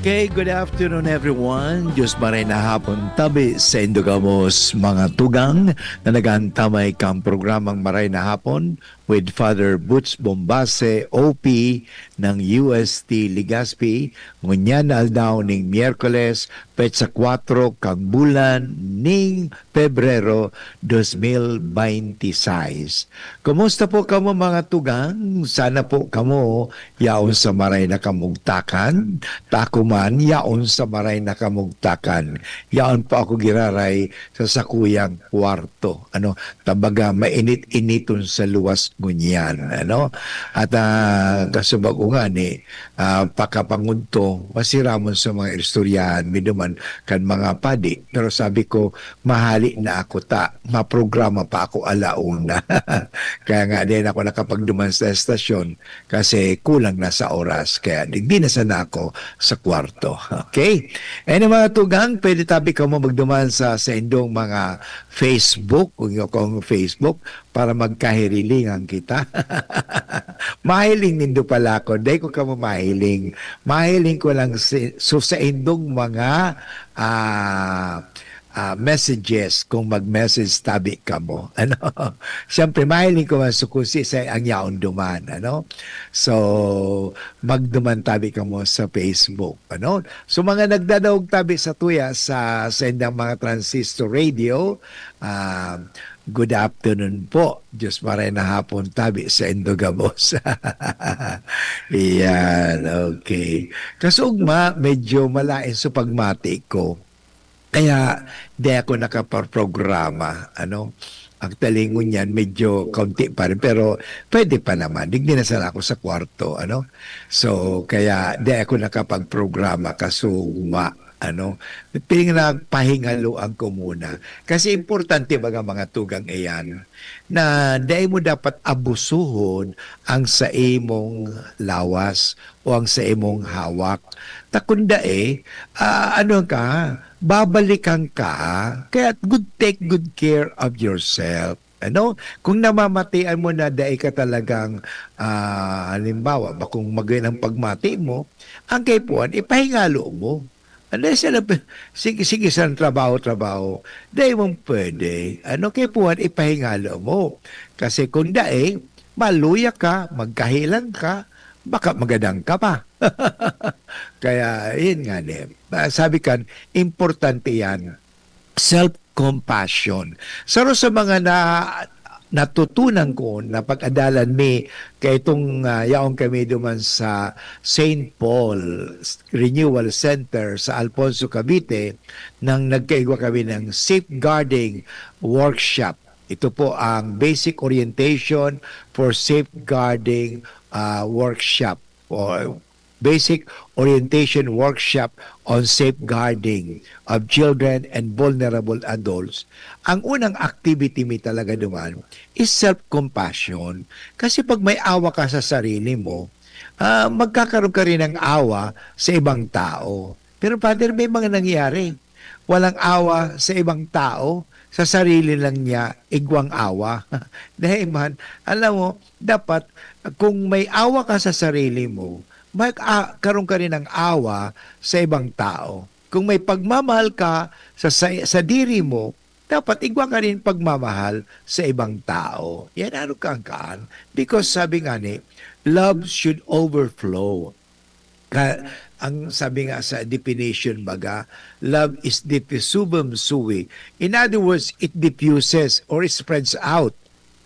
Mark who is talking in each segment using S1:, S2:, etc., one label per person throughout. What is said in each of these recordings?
S1: Okay, good afternoon everyone. Diyos maray na hapon tabi sa Indogamos mga tugang na nagantamay kang programang Maray na Hapon with Father Butch Bombase, OP ng UST Legazpi. Ngunyan aldaw ning Miyerkules, petsa 4 kang bulan ning Pebrero 2026. Kumusta po kamo mga tugang? Sana po kamo yaon sa maray na kamugtakan. Takuman, yaon sa maray na kamugtakan. Yaon po ako giraray sa sakuyang kwarto. Tabaga, mainit-initon sa luwas ngunyan. At kasubag ko nga ni, pakapangunto, masiramon sa mga istoryahan, miduman kan mga padi. Pero sabi ko, mahali na ako maprograma pa ako alauna. Kaya nga din ako nakapagduman sa estasyon kasi kulang na sa oras. Kaya hindi na sana ako sa kwarto. Okay? Mga tugang, pwede tabi ka mo magduman sa indong mga Facebook, kung yung akong Facebook, para magkahirilingan kita. Mahiling nindo pala ako. Dahil ko ka mo mahiling. Mahiling ko lang sa indong mga messages kung mag-message tabi ka mo. Siyempre, mahiling ko masukusi sa ang yaon duman. So, magduman tabi ka mo sa Facebook. So, mga nagdadaog tabi sa tuya sa sendang mga transistor radio, good afternoon po. Diyos maray na hapon tabi sa Indogamos. Iyan, okay. Kasugma, medyo malain sa pagmati ko. Kaya di ako nakaprograma. Ang talingon yan, medyo kaunti pa rin. Pero pwede pa naman. Digdi na sana ako sa kwarto. So, kaya di ako nakapagprograma kasugma. Piling na pahingaluan ko muna. Kasi importante baga mga tugang iyan na dahil mo dapat abusuhon ang sa imong lawas o ang sa imong hawak. Takunda babalikan ka, kaya take good care of yourself. Kung namamatian mo na dahil ka talagang halimbawa, kung magayon ang pagmati mo, ang kaipuan, ipahingalo mo. Sige sa trabaho. Dahil mong pwede. Kaipuan, ipahingalo mo. Kasi kung dahil, maluya ka, magkahilan ka, baka magadang ka pa. Kaya, yun nga sabi kan, importante yan. Self-compassion. Sa mga natutunan ko na pag-adalan mi kay itong yaong kami duman sa St. Paul Renewal Center sa Alfonso, Cavite nang nagkaigwa kami ng safeguarding workshop. Ito po ang basic orientation for safeguarding workshop or basic orientation workshop on safeguarding of children and vulnerable adults. Ang unang activity mi talaga duman is self-compassion. Kasi pag may awa ka sa sarili mo, magkakaroon ka rin ng awa sa ibang tao. Pero Father, may mga nangyari. Walang awa sa ibang tao, sa sarili lang niya, igwang awa. Dahil man, alam mo, dapat kung may awa ka sa sarili mo, magkaroon ka rin ng awa sa ibang tao. Kung may pagmamahal ka sa diri mo, dapat igwa ka rin pagmamahal sa ibang tao. Yan kaan. Because sabi nga love should overflow. Ang sabi nga sa definition baga, love is diffusum sui. In other words, it diffuses or it spreads out.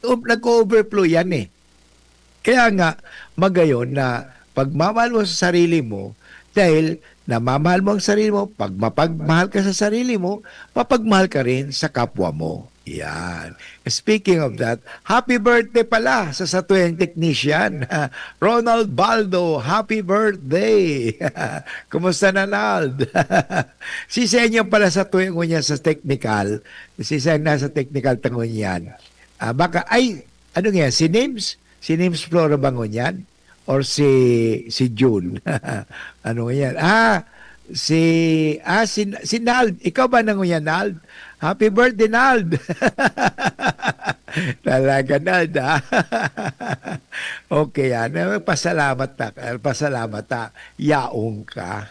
S1: Nag-overflow yan Kaya nga, magayon na pagmamahal mo sa sarili mo, dahil namamahal mo ang sarili mo, pag mapagmahal ka sa sarili mo, mapagmahal ka rin sa kapwa mo. Yan. Speaking of that, happy birthday pala sa satuyang technician. Ronald Baldo, happy birthday! Kumusta na, Nald? Si Senyo pala sa tuyang niya sa technical. Si Senyo nasa technical tangon yan. Ano nga, si Nims? Si Nims Flora Bangon yan? Or si June? Ano yan? Si Nald. Ikaw ba nanguyan, Nald? Happy birthday, Nald! Talaga na, na. Okay yan. Pasalamat ta. Pasalamat ta. Yaong ka.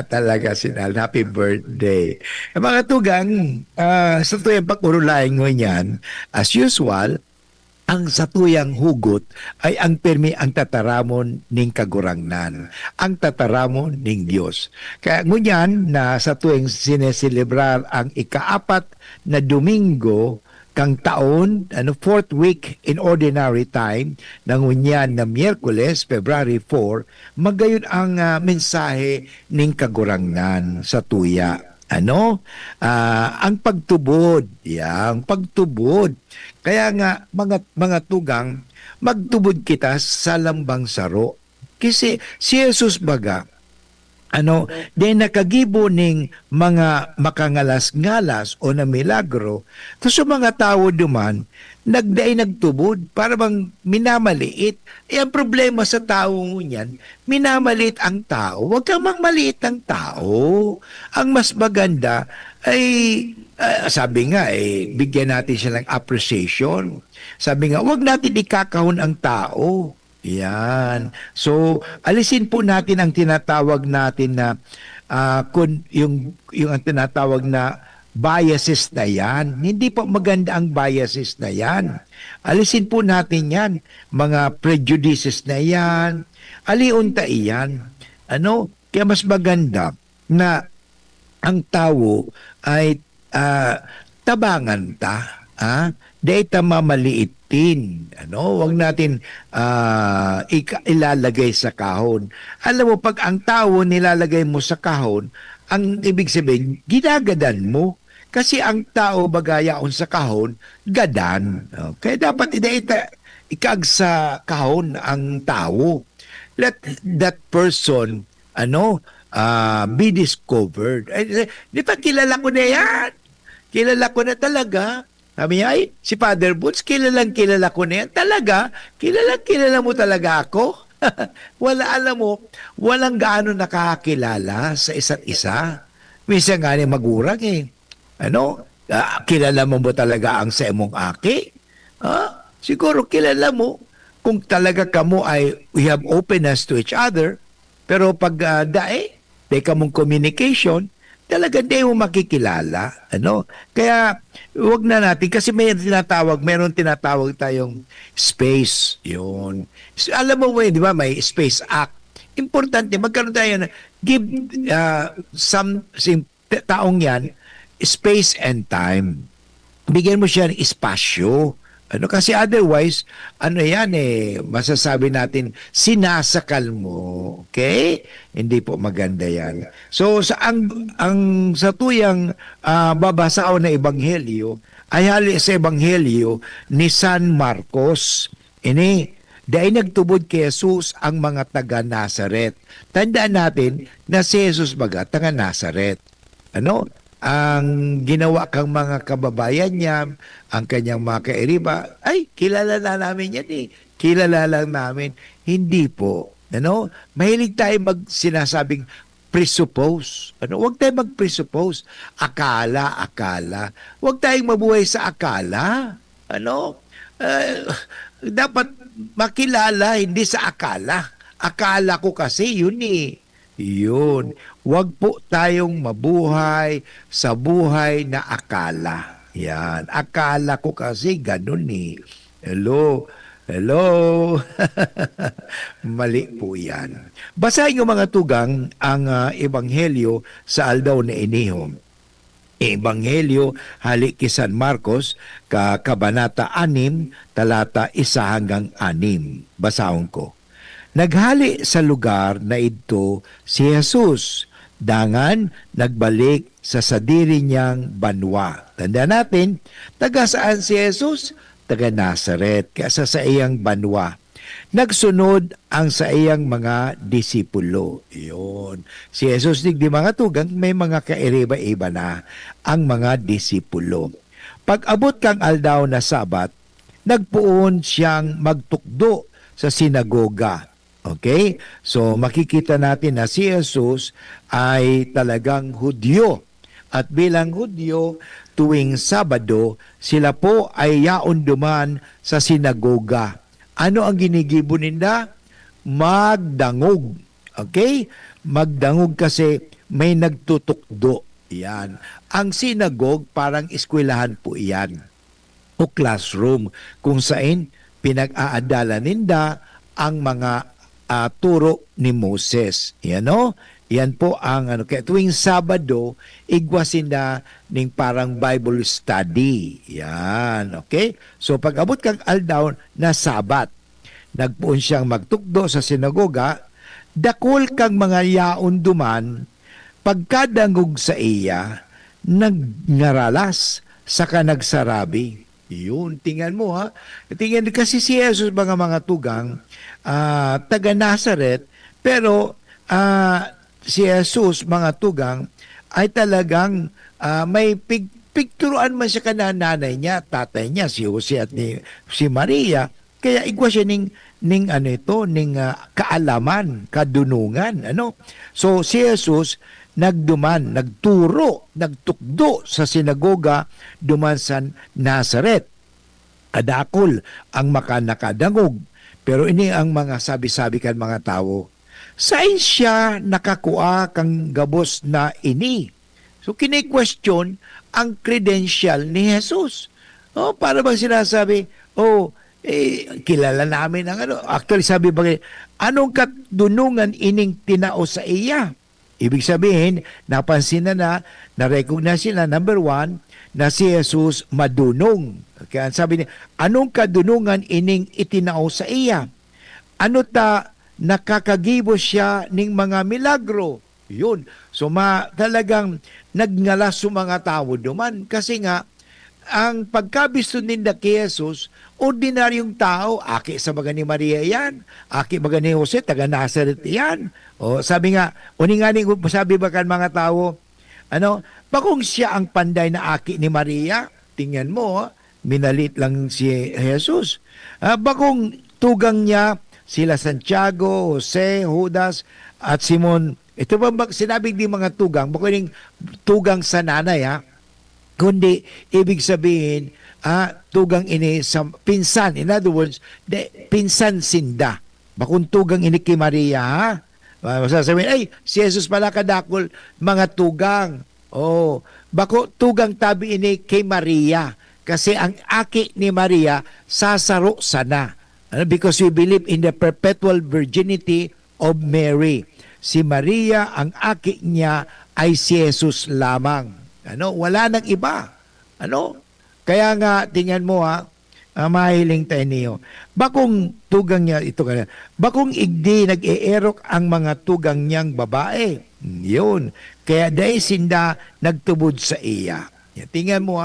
S1: Talaga sinal. Happy birthday. Mga tugang, sa tuyang pagkurulayan ngo yan, as usual, ang satuyang hugot ay ang permi ang tataramon ning kagurangnan, ang tataramon ning Dios. Kaya ngunyan na sa tuwing sineselebrar ang ikaapat na Domingo kang taon, fourth week in ordinary time, ngunyan na Miyerkules, February 4, magayon ang mensahe ning kagurangnan sa tuya. Ang pagtubod, yang pagtubod. Kaya nga mga tugang, magtubod kita sa lambang saro. Kasi si Jesus baga, di nakagibo ning mga makangalas-ngalas o na milagro, to sa mga tao duman, nagtubod para bang minamaliit. Ang problema sa tao niyan, minamaliit ang tao. Huwag kang maliit ang tao. Ang mas maganda ay, sabi nga, bigyan natin siya ng appreciation. Sabi nga, huwag natin ikakahon ang tao. Yan. So, alisin po natin ang tinatawag natin na yung ang tinatawag na biases na yan. Hindi po maganda ang biases na yan. Alisin po natin yan. Mga prejudices na yan. Aliunta iyan. Kaya mas maganda na ang tao ay tabangan ta. Data mamaliitin. Huwag natin ilalagay sa kahon. Alam mo, pag ang tao nilalagay mo sa kahon, ang ibig sabihin, ginagadan mo. Kasi ang tao bagayaon sa kahon, gadan. Kaya dapat ikag sa kahon ang tao. Let that person, be discovered. Di ba kilala ko na yan? Kilala ko na talaga. Sabi niya, si Father Boots, kilala ko na yan. Talaga? Kilala mo talaga ako? Alam mo, walang gaano nakakakilala sa isa't isa. Minsan nga magurang kilala mo ba talaga ang sa imong aki? Siguro kilala mo kung talaga kamo ay we have openness to each other. Pero pag di ka mong communication, talaga di mo makikilala. Kaya wag na natin kasi meron tinatawag tayong space. Yun. Alam mo di ba may Space Act. Importante magkaroon tayo na give some taong yan space and time. Bigyan mo siya ng espasyo. Kasi otherwise, masasabi natin, sinasakal mo. Okay? Hindi po maganda yan. So, sa tuyang babasao na ebanghelyo, ay hali sa ebanghelyo ni San Marcos. Dahil nagtubod kay Jesus ang mga taga Nazaret. Tandaan natin na si Jesus baga, taga Nazaret. Ang ginawa kang mga kababayan niya, ang kanyang mga kairiba, ay, kilala na namin yan Kilala lang namin. Hindi po. Mahilig tayo sinasabing presuppose. Huwag tayong mag-presuppose. Akala. Huwag tayong mabuhay sa akala. Dapat makilala, hindi sa akala. Akala ko kasi yun Yun. Huwag po tayong mabuhay sa buhay na akala. Yan. Akala ko kasi ganun Hello? Mali po yan. Basahin yung mga tugang ang ebanghelyo sa aldaw na inihom. Ebanghelyo hali kay San Marcos, kabanata 6, talata 1 hanggang 6. Basahon ko. Naghali sa lugar na ito si Jesus. Dangan nagbalik sa sadiri niyang banwa. Tandaan natin, taga saan si Jesus? Taga Nazaret, kaya sa iyang banwa. Nagsunod ang sa iyang mga disipulo. Iyon. Si Jesus di mga tugang, may mga kairiba-iba na ang mga disipulo. Pag-abot kang aldaw na Sabat, nagpuon siyang magtukdo sa sinagoga. Okay? So makikita natin na si Jesus ay talagang Hudyo. At bilang Hudyo, tuwing Sabado, sila po ay yaon duman sa sinagoga. Ano ang ginigibo ninda? Magdangog. Okay? Magdangog kasi may nagtutukdo. Yan. Ang sinagog, parang eskwelahan po iyan o classroom kung saan pinag-aadalan ninda ang mga turo ni Moses. Yan o. Yan po ang ano. Kaya tuwing Sabado, igwasin na ning parang Bible study. Yan. Okay? So pag abot kang aldaw na Sabat, nagpuon siyang magtukdo sa sinagoga, dakol kang mga yaon duman, pagkadangog sa iya, nagnaralas saka nagsarabi. Yun, tingnan mo ha. Tingnan kasi si Jesus mga tugang, taga Nazareth, pero si Jesus mga tugang ay talagang may pigturuan man siya kana nanay niya, tatay niya, si Jose at si Maria. Kaya igwa siya ning kaalaman, kadunungan, ano? So si Jesus nagturo, nagtukdo sa sinagoga duman sa Nazareth. Adakol ang makanakadangog. Pero ini ang mga sabi-sabi kan mga tao. Saan siya nakakua kang gabos na ini? So kini-question ang credential ni Jesus. Oh, para bang sinasabi, kilala namin ang ano. Actually, sabi ba, anong kadunungan ining tinao sa iya? Ibig sabihin, napansin na-recognize sila, number one, na si Jesus madunong. Kaya sabi niya, anong kadunungan ining itinao sa iya? Ano ta nakakagibo siya ning mga milagro? Yun. So talagang nagngalas sa mga tao duman kasi nga ang pagkabisto ninda kay Jesus, ordinaryong tao, aki sa baga ni Maria yan, aki baga ni Jose, taga Nazareth yan. O sabi nga, uninganing sabi ba kan mga tao, bakong siya ang panday na aki ni Maria, tingnan mo, minalit lang si Jesus. Bakong tugang niya, sila Santiago, Jose, Judas, at Simon. Ito ba sinabing di mga tugang, bakong tugang sa nanay kundi ibig sabihin, tugang ini sa pinsan. In other words, pinsan sinda. Bakong tugang ini kay Maria, ha? Masasabihin, ay, si Jesus pala kadakol, mga tugang. Oh, bako tugang tabi ini kay Maria. Kasi ang aki ni Maria, sasaro sana. Because we believe in the perpetual virginity of Mary. Si Maria, ang aki niya ay si Jesus lamang. Wala nang iba. Kaya nga, tingnan mo mahiling tayo niyo. Bakong tugang niya, bakong igdi nag-eerok ang mga tugang niyang babae. Yun. Kaya dahil sinda nagtubod sa iya. Tingnan mo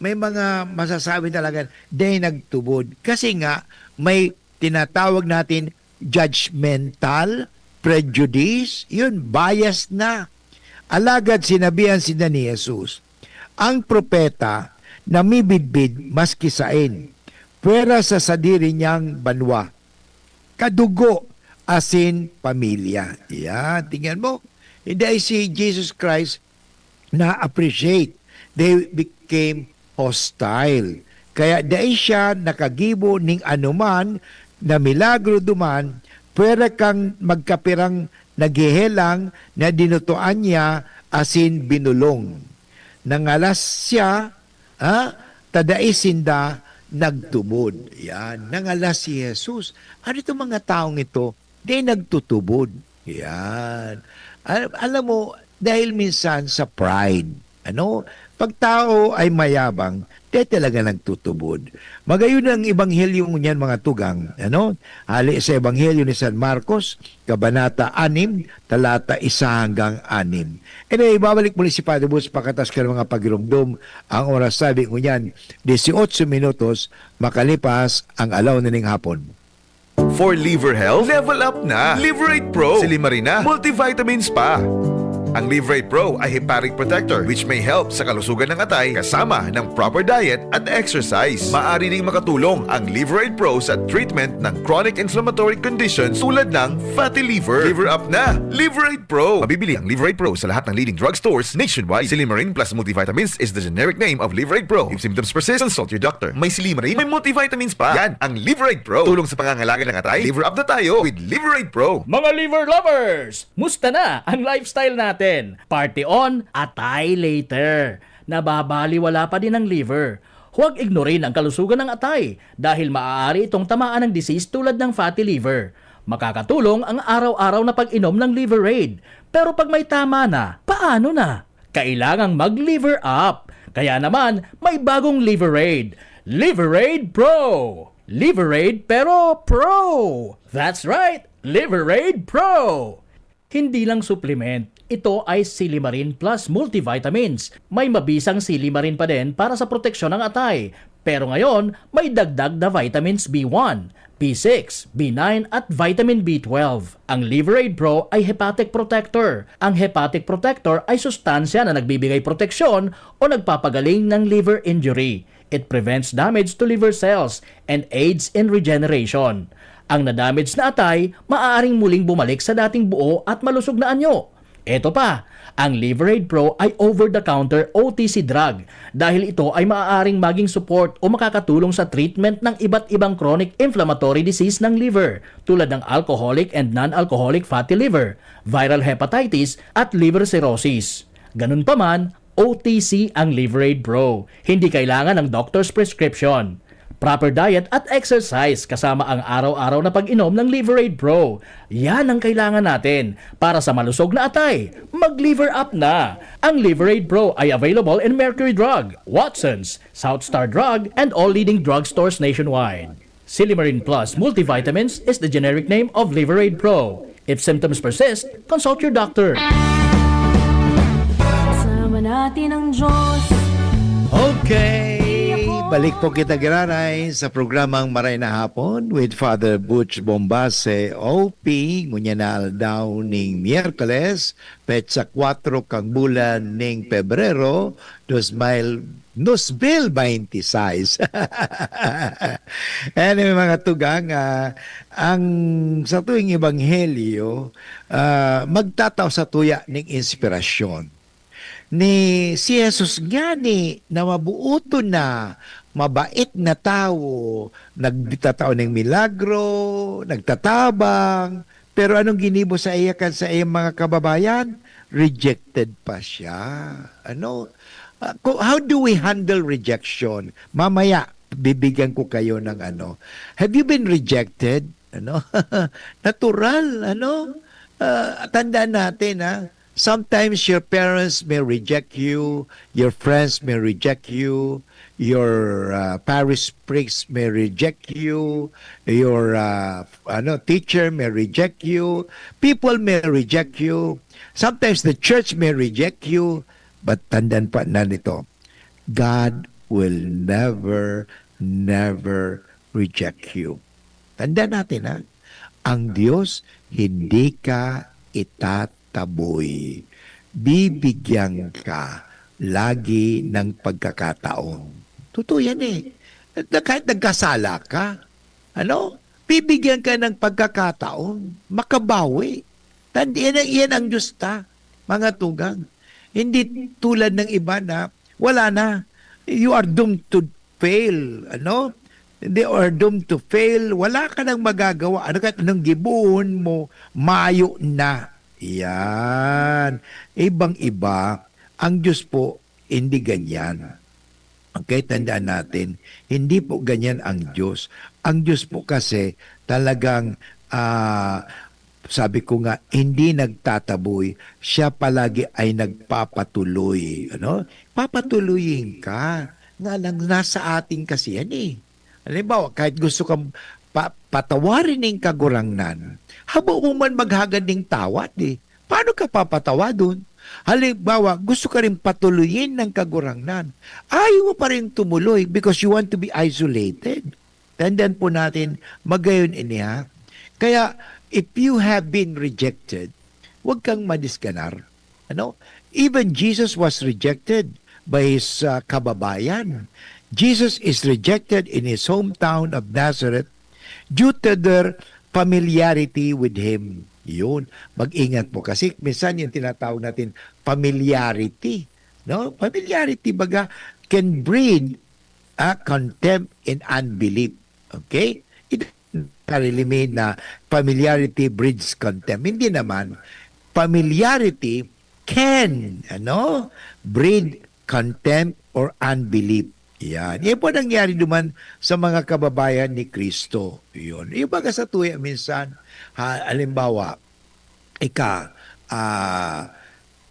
S1: may mga masasabi talaga dahil nagtubod. Kasi nga, may tinatawag natin judgmental, prejudice, yun, bias na. Alagad sinabihan sila ni Jesus, ang propeta namibidbid maski sain, pwera sa sadiri niyang banwa, kadugo asin pamilya. Yan, tingnan mo. Hindi ay si Jesus Christ na appreciate. They became hostile. Kaya dahil siya nakagibo ning anuman na milagro duman, pwera kang magkapirang naghihelang na dinutuan niya asin binulong. Nangalas siya, tadaisinda nagtubod. Yan, nangalas si Jesus. Ano itong mga taong ito? Di nagtutubod. Yan. Alam mo, dahil minsan sa pride, pag tao ay mayabang, di talaga nagtutubod. Magayon ang ebanghelyo niyan mga tugang. Hali sa ebanghelyo ni San Marcos, kabanata 6, talata 1 hanggang 6. Anyway, babalik muli si Padre Bus pagkatas ka ng mga pagirumdum. Ang oras sabi ko niyan, 18 minutos, makalipas ang alaw na ning hapon.
S2: For liver health, level up na. Liverate Pro, Silimarina, multivitamins pa. Ang Liver 8 Pro ay hepatic protector which may help sa kalusugan ng atay kasama ng proper diet at exercise. Maaari ding makatulong ang Liver 8 Pro sa treatment ng chronic inflammatory conditions tulad ng fatty liver. Liver up na! Liver 8 Pro! Mabibili ang Liver 8 Pro sa lahat ng leading drugstores nationwide. Silimarin plus multivitamins is the generic name of Liver 8 Pro. If symptoms persist, consult your doctor. May Silimarin, may multivitamins pa. Yan ang Liver 8 Pro. Tulong sa pangangalaga ng atay. Liver up na tayo with Liver 8 Pro.
S3: Mga liver lovers! Musta na ang lifestyle natin? Party on, atay later. Nababaliwala pa din ang liver. Huwag ignorin ang kalusugan ng atay dahil maaari itong tamaan ng disease tulad ng fatty liver. Makakatulong ang araw-araw na pag-inom ng Liver Aid. Pero pag may tama na, paano na? Kailangang mag-liver up. Kaya naman, may bagong Liver Aid. Liver Aid Pro! Liver Aid pero Pro! That's right! Liver Aid Pro! Hindi lang supplement, ito ay Silimarin plus multivitamins. May mabisang Silimarin pa din para sa proteksyon ng atay. Pero ngayon, may dagdag na vitamins B1, B6, B9 at vitamin B12. Ang Liver Aid Pro ay hepatic protector. Ang hepatic protector ay sustansya na nagbibigay proteksyon o nagpapagaling ng liver injury. It prevents damage to liver cells and aids in regeneration. Ang nadamage na atay, maaaring muling bumalik sa dating buo at malusog na anyo. Ito pa, ang Liver Aid Pro ay over-the-counter OTC drug dahil ito ay maaaring maging support o makakatulong sa treatment ng iba't ibang chronic inflammatory disease ng liver tulad ng alcoholic and non-alcoholic fatty liver, viral hepatitis at liver cirrhosis. Ganun pa man, OTC ang Liver Aid Pro. Hindi kailangan ng doctor's prescription. Proper diet at exercise kasama ang araw-araw na pag-inom ng Liver Aid Pro. Yan ang kailangan natin para sa malusog na atay. Mag-liver up na! Ang Liver Aid Pro ay available in Mercury Drug, Watson's, South Star Drug, and all leading drugstores nationwide. Silimarin Plus Multivitamins is the generic name of Liver Aid Pro. If symptoms persist, consult your doctor.
S4: Kasama natin ang Diyos.
S1: Okay, balik po kita granay sa programang Maray na Hapon with Father Butch Bombase, OP, ngunya na aldaw ning Miyerkules, petsa 4 kang bulan ning Pebrero, 2026. Anyway mga tugang, ang sa tuwing Ebanghelyo, magtataw sa tuya ning inspirasyon ni si Jesus nga ni na mabuoto na mabait na tao, nagtatao ng milagro, nagtatabang, pero anong ginibo sa iya kan sa iyang mga kababayan? Rejected pa siya. How do we handle rejection? Mamaya bibigyan ko kayo ng ano. Have you been rejected? Natural, tandaan natin sometimes your parents may reject you, your friends may reject you, your parish priest may reject you, your teacher may reject you, people may reject you, sometimes the church may reject you, but tandaan pa na nito, God will never reject you. Tandaan natin ang Diyos hindi ka itataboy. Bibigyan ka lagi ng pagkakataon. Totoo yan Kahit nagkasala ka, bibigyan ka ng pagkakataon, makabawi. Yan ang Diyos mga tugang. Hindi tulad ng iba na wala na. You are doomed to fail. They are doomed to fail. Wala ka nang magagawa. Kahit anong gibuhon mo, mayo na. Yan. Ibang-iba. Ang Diyos po, hindi ganyan. Okay, tandaan natin, hindi po ganyan ang Diyos. Ang Diyos po kasi talagang, sabi ko nga, hindi nagtataboy. Siya palagi ay nagpapatuloy. Papatuloyin ka. Nga lang, nasa atin kasi yan Halimbawa, kahit gusto kang patawarin ng kagurangnan, habo mo man maghagad ng tawad Paano ka papatawa dun? Halimbawa, gusto ka rin patuloyin ng kagurangnan. Ayaw mo pa rin tumuloy because you want to be isolated. Tandaan po natin, magayon Kaya, if you have been rejected, huwag kang madiskanar. Ano? Even Jesus was rejected by his kababayan. Jesus is rejected in his hometown of Nazareth due to their familiarity with him. Yun. Mag-ingat po kasi minsan yung tinatawag natin familiarity. No? Familiarity baga can breed contempt and unbelief. Okay? It doesn't really mean na familiarity breeds contempt. Hindi naman. Familiarity can breed contempt or unbelief. Yan. Yan po nangyari naman sa mga kababayan ni Kristo. Yun. Yung baga sa tuya minsan, halimbawa,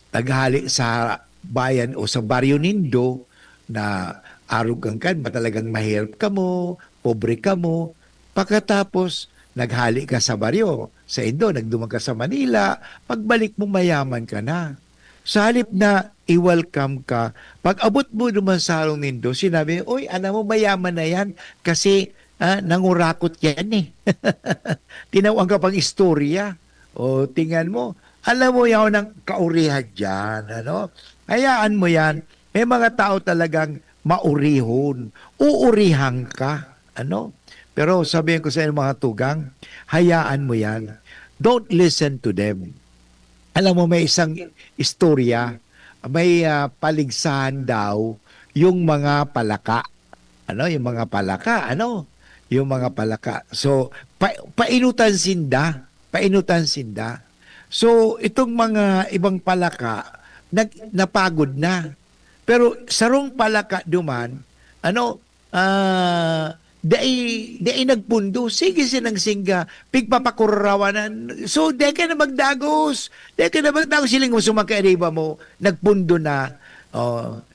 S1: naghali sa bayan o sa baryo nindo na arugang ka, talagang mahirap ka mo, pobre ka mo, pagkatapos naghali ka sa baryo, sa Indo, nagdumang ka sa Manila, pagbalik mo mayaman ka na. Sa halip na i-welcome ka, pag abot mo naman sa halong nindo, sinabi, uy, mo, mayaman na yan kasi nangurakot yan eh. Tinawag ka pang istorya. O tingnan mo, alam mo yaw ng kaurihan dyan. Hayaan mo yan. May mga tao talagang maurihon. Uurihan ka. Pero sabihin ko sa inyo mga tugang, hayaan mo yan. Don't listen to them. Alam mo, may isang istorya, may paligsahan daw yung mga palaka. Yung mga palaka, yung mga palaka. So, painutan sinda. So, itong mga ibang palaka, napagod na. Pero sarong palaka duman, Dai nagpundo, sige sinang singga, pigpapakurawanan. So, di ka na magdagos. Siling mo sumakariba mo, nagpundo na.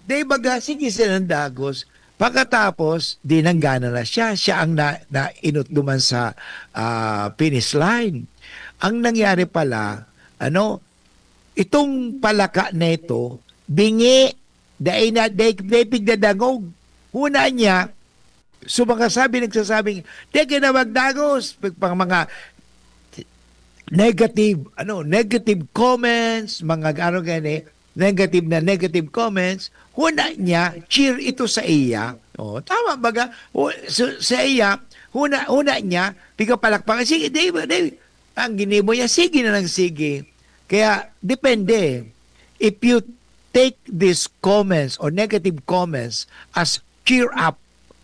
S1: Di baga, sige sinang dagos. Pagkatapos, di nanggana na siya. Siya ang nainot duman sa finish line. Ang nangyari pala, itong palaka na ito, bingi, dai pigdadangog. Una niya, so nagsasabing, teka na magdagos, pang mga negative comments, mga negative comments, huna niya, cheer ito sa iya. Tama baga? Sa iya, huna niya, palakpakan, sige, Dave, ang ginimo niya, sige na lang, sige. Kaya, depende. If you take these comments or negative comments as cheer up,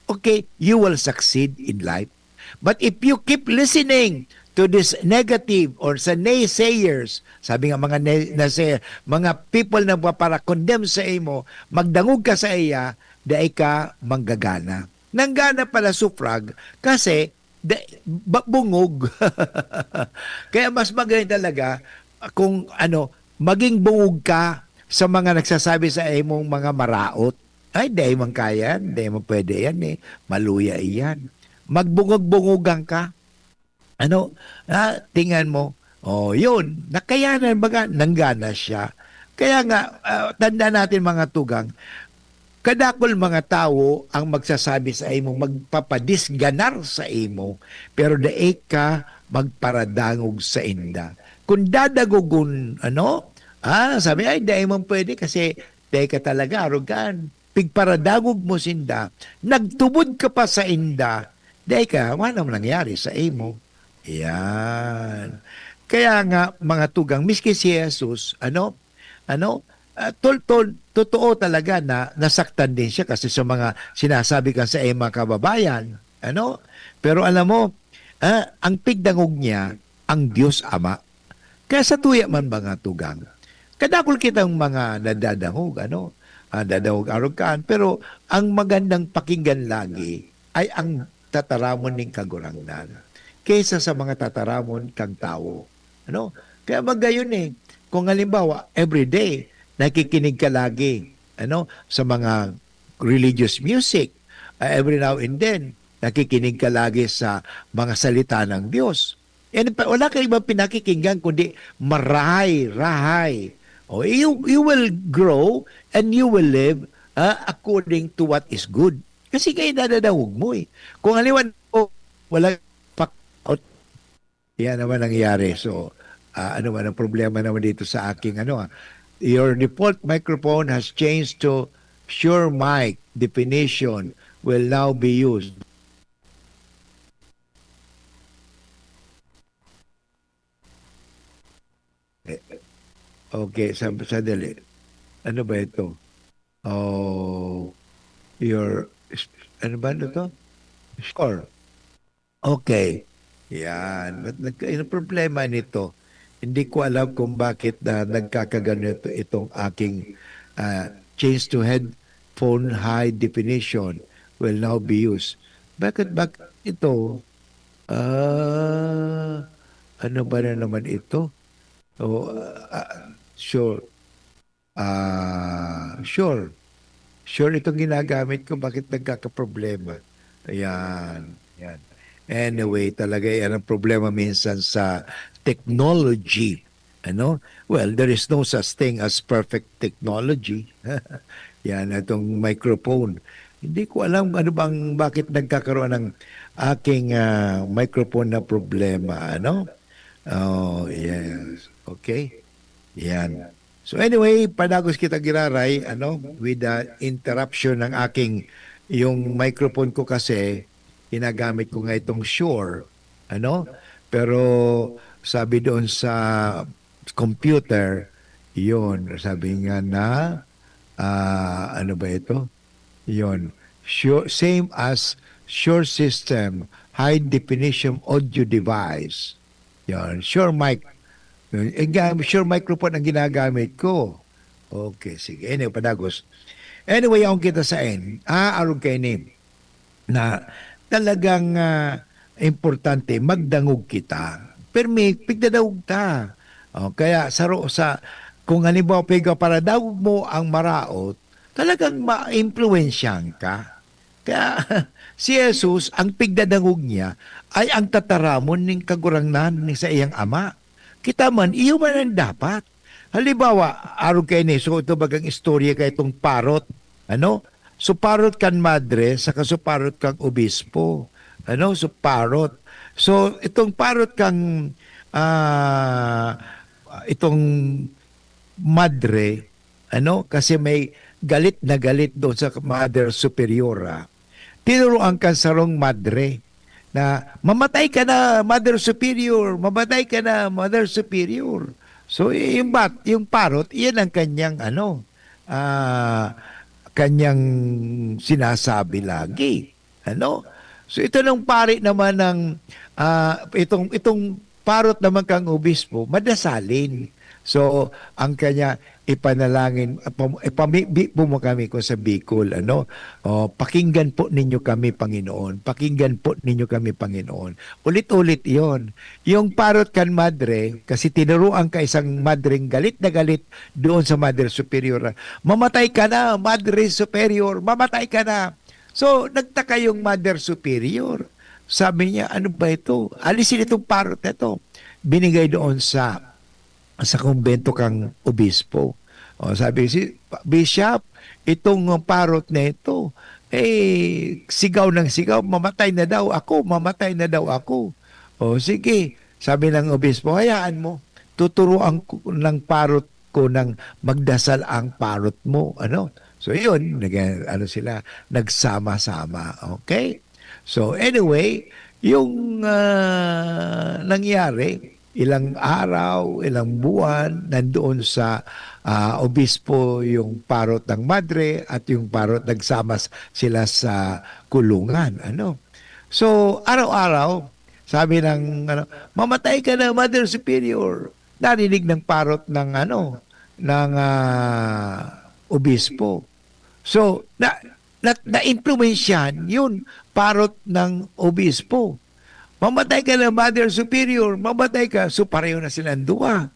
S1: okay, you will succeed in life. But if you keep listening to this negative or sa naysayers, sabi nga mga naysayer, mga people na para condemn sa imo, magdangog ka sa iya, dai ka manggagana. Nanggana pala sufrag kasi bungog. Kaya mas magaling talaga kung maging bungog ka sa mga nagsasabi sa imong mga maraot. Ay, di man kaya, di man pwede yan eh. Maluya iyan. Magbungog-bungugan ka. Tingnan mo. Yun. Nakayanan baga, nanggana siya. Kaya nga, tanda natin mga tugang, kadakol mga tao ang magsasabi sa imo, magpapadisganar sa imo, pero daig ka magparadangog sa inda. Kung dadagogon, sabi, ay, daig man pwede kasi daig ka talaga, arogan. Pigparadagog mo sinda, nagtubod ka pa sa inda, daig ka, wala mo nangyari sa imo. Yan. Kaya nga, mga tugang, miski si Jesus, totoo talaga na nasaktan din siya kasi sa mga sinasabi ka sa mga kababayan. Pero alam mo, ang pigdangog niya, ang Diyos Ama. Kaya sa tuya man mga tugang, kadakol kitang mga nadadangog, dadawag arogan, pero ang magandang pakinggan lagi ay ang tataramon ng kagurangnan kaysa sa mga tataramon kang tao. Kaya magayon eh. Kung halimbawa, everyday, nakikinig ka lagi sa mga religious music, every now and then, nakikinig ka lagi sa mga salita ng Diyos. And wala ka ibang pinakikinggan kundi marahay. You will grow and you will live according to what is good. Kasi kayo dadadawag mo eh. Kung haliwan wala out, yan naman nangyari. So, ano man ang problema naman dito sa aking Your default microphone has changed to Shure mic definition will now be used. Okay, sandali. Ano ba ito? Oh, your, ano ba ito? Score. Okay. Yan. Ba't yung problema nito? Hindi ko alam kung bakit na nagkakaganito itong aking change to headphone high definition will now be used. Bakit ito? Ano ba na naman ito? Oh, sure. Sure. Sure itong ginagamit ko. Bakit nagkakaproblema? Ayan. Yan. Anyway, talaga yan ang problema minsan sa technology. Ano? Well, there is no such thing as perfect technology. Yan, itong microphone. Hindi ko alam bakit nagkakaroon ng aking microphone na problema. Ano? Oh, yes. Okay. Yan. So anyway, padagos kita giraray, with the interruption ng aking, yung microphone ko kasi, ginagamit ko nga itong Shure, pero sabi doon sa computer, yun, sabi nga na, ano ba ito? Yun, Shure, same as Shure System, High Definition Audio Device. Yun, Shure mic. Shure microphone ang ginagamit ko. Okay, sige. Anyway, padagos. Anyway, ang kita sa arog kay ni, na talagang importante, magdangog kita. Pero may pigdadawog ta. Kaya kung halimbawa para dawog mo ang maraot, talagang ma-influensyahan ka. Kaya si Jesus, ang pigdadangog niya, ay ang tataramon ng kagurangnan ni sa iyang ama. Kita man, iyo man ang dapat. Halimbawa, arog kay ni, so ito bagang istorya kay itong parot. So parot kan madre, saka so parot kang obispo. So parot. So itong parot kang itong madre, kasi may galit na galit doon sa Mother Superiora. Tinuruan ka sarong madre na mamatay ka na, Mother Superior, mamatay ka na, Mother Superior. So yung parot, iyan ang kanyang kanyang sinasabi lagi. So ito nung pari naman ng itong parot naman kang obispo, madasalin. So ang kanya ipanalangin, ipamibo mo kami kung sa Bicol, pakinggan po ninyo kami, Panginoon. Pakinggan po ninyo kami, Panginoon. Ulit-ulit yon. Yung parot kan madre, kasi tinuruan ka isang madreng galit na galit doon sa Mother Superior. Mamatay ka na, Madre Superior, mamatay ka na. So, nagtaka yung Mother Superior. Sabi niya, ano ba ito? Alisin itong parot na ito. Binigay doon sa kumbento kang obispo. Sabi si Bishop, itong parot na ito, sigaw ng sigaw, mamatay na daw ako, mamatay na daw ako. Sige, sabi ng obispo, hayaan mo, tuturuan ko ng parot ko ng magdasal ang parot mo. So yun, sila, nagsama-sama. Okay? So anyway, yung nangyari, ilang araw, ilang buwan, nandoon sa obispo yung parot ng madre at yung parot nagsama sila sa kulungan. So, araw-araw, sabi ng, mamatay ka na, Mother Superior. Narinig ng parot ng, ng obispo. So, na-influensyan yun, parot ng obispo. Mamatay ka na, Mother Superior, mamatay ka. So, pareho na silang dua.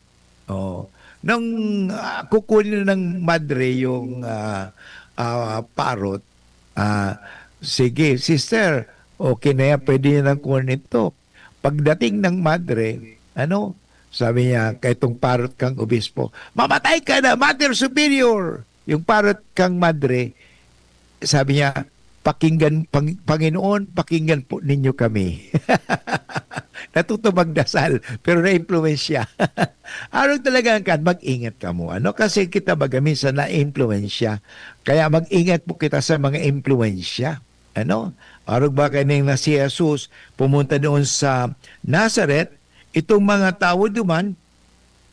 S1: Nang kukunin ng madre yung parot, sige, sister, okay na yan, pwede niya nang kunin ito. Pagdating ng madre, sabi niya, kay itong parot kang obispo, mamatay ka na, Mother Superior! Yung parot kang madre, sabi niya, pakinggan, Panginoon, pakinggan po ninyo kami. natuto magdasal, pero na-impluensya. Araw talaga ang mag-ingat ka mo. Ano? Kasi kita baga minsan na-impluensya. Kaya mag-ingat po kita sa mga impluensya. Ano? Araw ba kaning na si Jesus pumunta doon sa Nazareth, itong mga tao duman,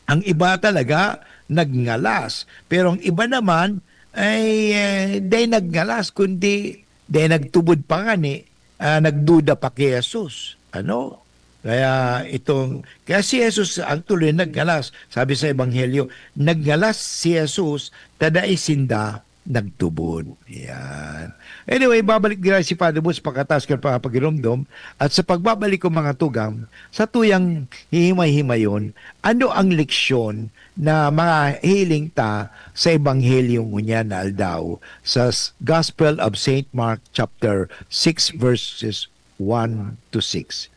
S1: ang iba talaga nagngalas. Pero ang iba naman ay di nagngalas, kundi di nagtubod pa nga ni, nagduda pa kay Jesus. Ano? Kaya si Jesus ang tuloy nagngalas. Sabi sa Ebanghelyo, nagngalas si Jesus, tada isinda nagtubod. Yan. Anyway, babalik nila si Father Boots pagkatas ka pa pagirumdom at sa pagbabalik ko mga tugang, sa tuyang hihimay-himayon, ano ang leksyon na mga hiling ta sa Ebanghelyo ngunya na aldaw sa Gospel of St. Mark chapter 6 verses 1 to 6.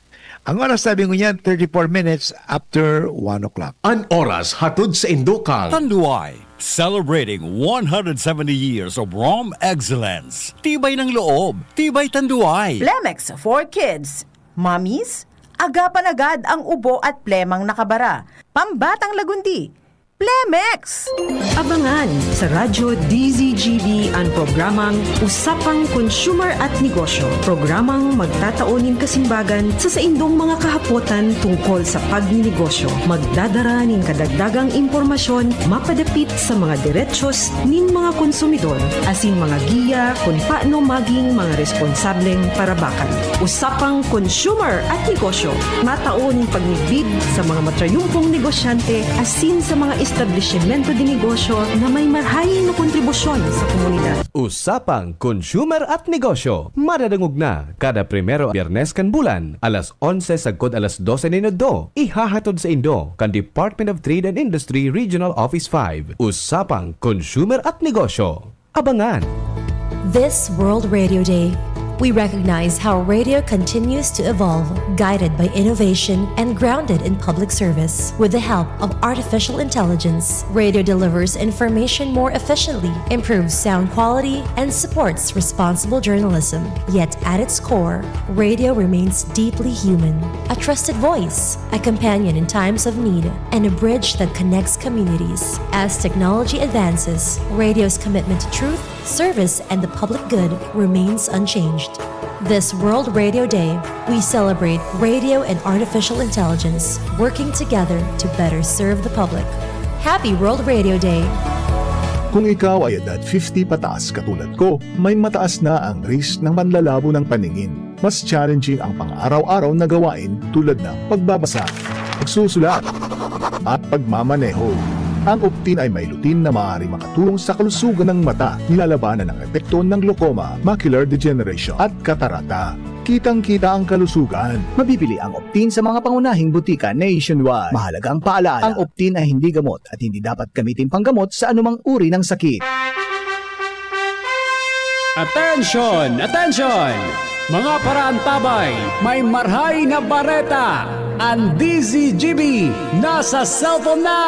S1: Ang oras sabi ko niya, 34 minutes after 1 o'clock.
S5: An oras hatod sa Indokang.
S6: Tanduay, celebrating 170 years of Rom excellence. Tibay ng loob, tibay Tanduay.
S7: Plemex for Kids. Mommies, agapan agad ang ubo at plemang nakabara. Pambatang lagundi. Plemex!
S8: Abangan sa Radyo DZGB ang programang Usapang Consumer at Negosyo. Programang magtataunin kasimbagan sa saindong mga kahapotan tungkol sa pagninegosyo. Magdadara nin kadagdagang impormasyon mapadapit sa mga diretsyon nin mga konsumidor asin mga giya kung paano maging mga responsableng parabakan. Usapang Consumer at Negosyo. Mataunin pagnibid sa mga matrayumpong negosyante asin sa mga establishmento de negosyo na may marhayin na kontribusyon sa komunidad.
S5: Usapang Consumer at Negosyo. Madadangog na kada primero Biyernes kan bulan, alas 11 sagkod alas 12 minuto. Ihahatod sa Indo kan Department of Trade and Industry Regional Office 5. Usapang Consumer at Negosyo. Abangan!
S9: This World Radio Day, we recognize how radio continues to evolve, guided by innovation and grounded in public service. With the help of artificial intelligence, radio delivers information more efficiently, improves sound quality, and supports responsible journalism. Yet at its core, radio remains deeply human, a trusted voice, a companion in times of need, and a bridge that connects communities. As technology advances, radio's commitment to truth, service, and the public good remains unchanged. This World Radio Day, we celebrate radio and artificial intelligence working together to better serve the public. Happy World Radio Day!
S10: Kung ikaw ay edad 50 pataas katulad ko, may mataas na ang risk ng panlalabo ng paningin. Mas challenging ang pang-araw-araw na gawain tulad ng pagbabasa, pagsusulat, at pagmamaneho. Ang Optin ay may lutin na maaari makatulong sa kalusugan ng mata, nilalabanan ang epekto ng glaucoma, macular degeneration at katarata. Kitang-kita ang kalusugan.
S11: Mabibili ang Optin sa mga pangunahing butika nationwide. Mahalaga ang paalala, ang Optin ay hindi gamot at hindi dapat gamitin panggamot sa anumang uri ng sakit.
S12: Attention! Attention! Mga parantabay, may marhay na bareta. Ang DZGB nasa cellphone na!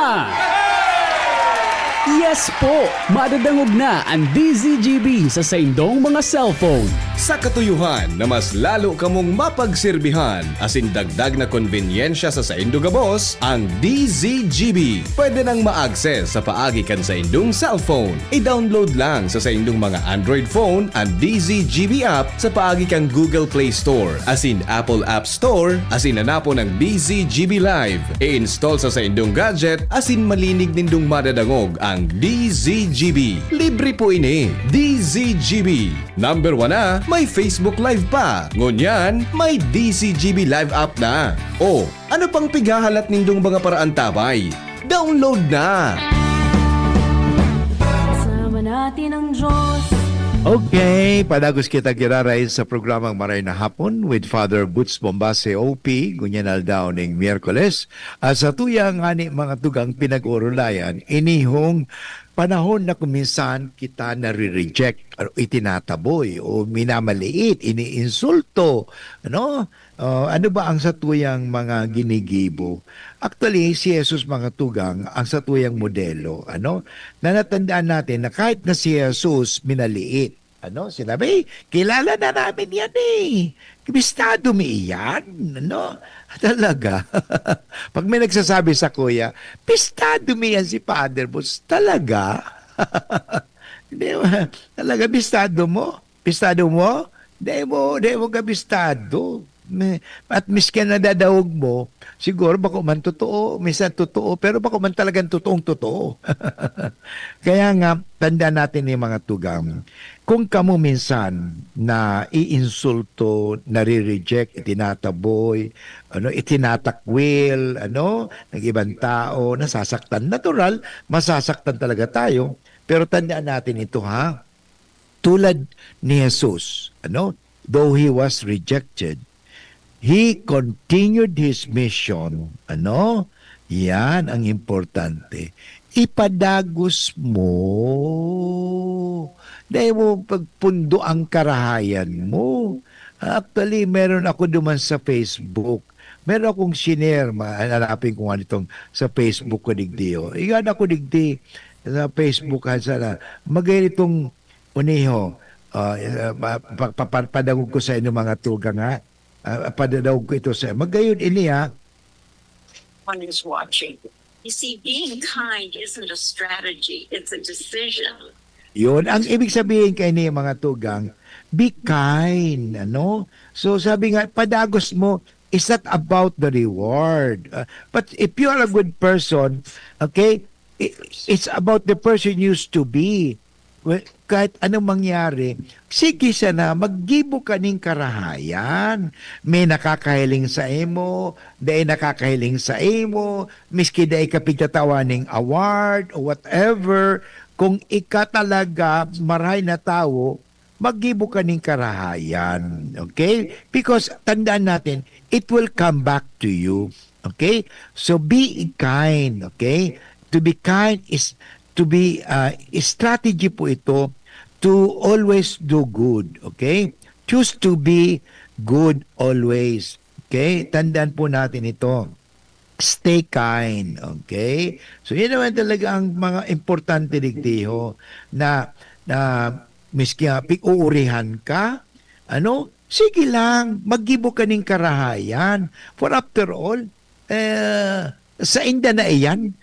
S12: Yes po! Madadangog na ang DZGB sa saindong mga cellphone.
S5: Sa katuyuhan na mas lalo kamong mapagsilbihan asin dagdag na konvenyensya sa saindo gabos, ang DZGB. Pwede nang ma-access sa paagi kan sa indong cellphone. I-download lang sa saindong mga Android phone ang DZGB app sa paagi kang Google Play Store asin Apple App Store asin hanapo ng DZGB Live. I-install sa saindong gadget asin malinig nindong madadangog ang DZGB. Libre po ini. DZGB. Number 1 na, may Facebook Live pa. Ngunyan, may DZGB Live app na. O, ano pang pigahalat nindong mga paraan tabay? Download na!
S4: Kasama natin ang Diyos.
S1: Okay, padagos kita kiraray sa programang Maray na Hapon with Father Boots Bombase OP, Gunyanal daw ng Miyerkules. At sa tuyang ani mga tugang pinag-urulayan, inihong panahon na kuminsan kita nare-reject o itinataboy o minamaliit, iniinsulto. Ano ba ang satuyang mga ginigibo? Actually, si Jesus mga tugang ang satuyang modelo. Na natandaan natin na kahit na si Jesus minaliit, Ano, sinabi, kilala na namin yan eh. Bistado mi yan. Ano? Talaga. Pag may nagsasabi sa kuya, bistado mi yan si Father Boss. Talaga? Hindi mo, talaga bistado mo? Bistado mo? Di mo ka bistado. At miskin na dadawog mo, siguro bako man totoo, minsan totoo, pero bako man talagang totoong totoo. Kaya nga, tanda natin yung mga tugang. Kung kamo minsan na iinsulto, nare-reject, itinataboy, itinatakwil, ng ibang tao, nasasaktan. Natural, masasaktan talaga tayo. Pero tandaan natin ito ha. Tulad ni Jesus, though he was rejected, he continued his mission. Yan ang importante. Ipadagos mo. Dahil mo pagpundo ang karahayan mo. Actually, meron ako duman sa Facebook. Meron akong shinare, hanapin ko nga nitong sa Facebook ko digdiyo. Iyan ako digdi sa Facebook sana. Magay itong uniho. Padagog ko sa inyo mga tuga nga. Padadawag ko ito sa magayon iniya.
S13: One is watching. You see, being kind isn't a strategy, it's a decision.
S1: Yun, ang ibig sabihin kay niya mga tugang, be kind, So sabi nga, padagos mo, is not about the reward. But if you are a good person, okay, it's about the person you used to be. Well, kahit anong mangyari, sige sana, maggibo ka ning karahayan. May nakakahiling sa imo, dahil nakakahiling sa imo, miski dahil kapigtatawaning award o whatever, kung ika talaga marahay na tao, maggibo ka ning karahayan. Okay? Because tandaan natin, it will come back to you. Okay? So be kind. Okay? To be kind is to be strategy po ito to always do good. Okay? Choose to be good always. Okay? Tandaan po natin ito. Stay kind. Okay? So, yun naman talaga ang mga importante digdiho na miski pig-uurihan ka, sige lang, maggibo ka ng karahayan. For after all, sa inda na iyan.